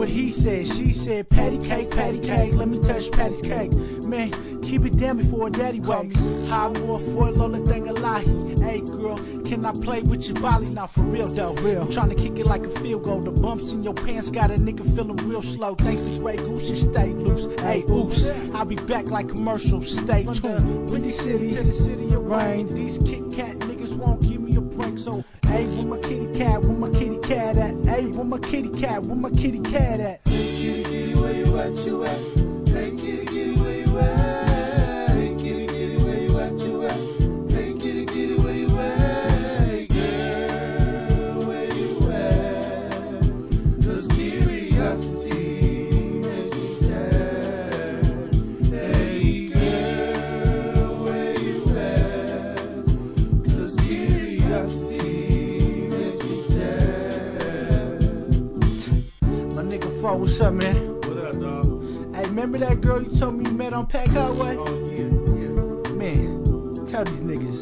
what he said. She said, patty cake, let me touch Patty's cake. Man, keep it down before daddy wakes. High more for a lola thing a lie. Hey girl, can I play with your volley? Now for real though, I'm tryna kick it like a field goal. The bumps in your pants got a nigga feeling real slow. Thanks to Grey Goose, you stay loose. Hey, oops, I'll be back like commercials. Stay tuned. Windy City to the city of rain. These Kit Kat niggas won't give me a break. So, hey, where my kitty cat? Where my kitty cat at? Hey, where my kitty cat? Where my kitty cat at? Hey, kitty, kitty, where you at? You at? Hey, kitty, kitty, where you at? Hey, kitty, kitty, where you at? You at? Hey, kitty, kitty, where you at? Hey, girl, where you at? 'Cause curiosity makes me sad. Hey, girl, where you at? 'Cause curiosity makes me sad. My nigga FOUZ, what's up, man? What up, dog? Hey, remember that girl you told me you met on Pack Highway? Oh, yeah. Man, tell these niggas.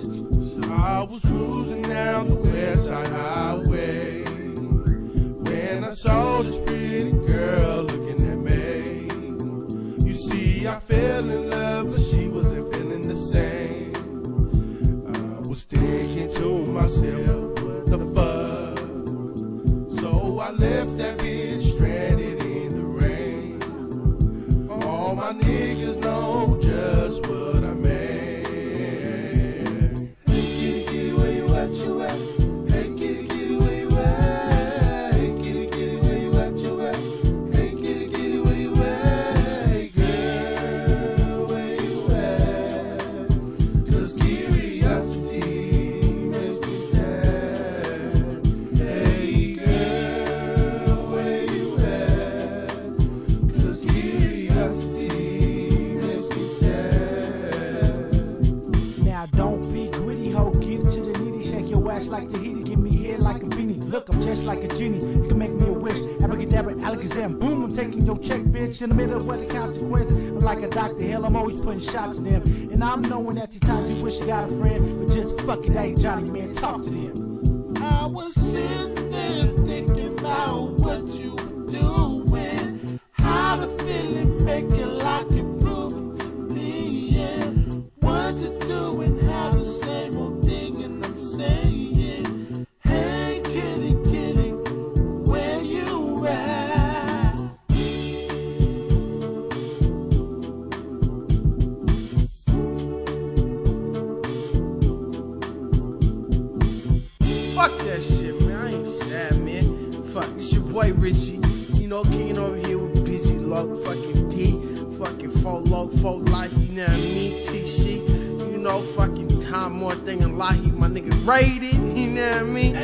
I was cruising down the West Side Highway when I saw this pretty girl looking at me. You see, I fell in love, but she wasn't feeling the same. I was thinking to myself, what the fuck? So I left that bitch stranded in the rain. All my niggas know just what I mean. Hey, kitty, kitty, where you at? You at? Hey, kitty, kitty, where you at? Hey, kitty, kitty, where you at? You at? Hey, kitty, kitty, where you at? Hey, girl, where you at? 'Cause curiosity makes me sad. Hey, girl, where you at? 'Cause curiosity makes me sad. Now don't be greedy, ho, get to the needy. Shake your ass like Tahiti, give me head like a beanie. Look, I'm just like a genie, you can make me a wish. Abracadabra, alakazam, boom, I'm taking your check, bitch. In the middle of what the consequence, I'm like a doctor, hell, I'm always putting shots in them. And I'm knowing that these times you wish you got a friend, but just fuck it, hey Johnny, man, talk to them. I was sitting there thinking about what you were doing, how the feeling make it like you're proving to me, yeah. What to do and how the same old thing, and I'm saying, hey kitty, kitty, where you at? Fuck that shit, man. I ain't sad, man. Fuck, it's your boy Richie. You know, kicking over here with Busy Loc, fucking D, fucking FOUZ Loc, FOUZ Life, you know what I mean? TC, you know, fucking time more thing and Lahi, my nigga rated, you know what I mean?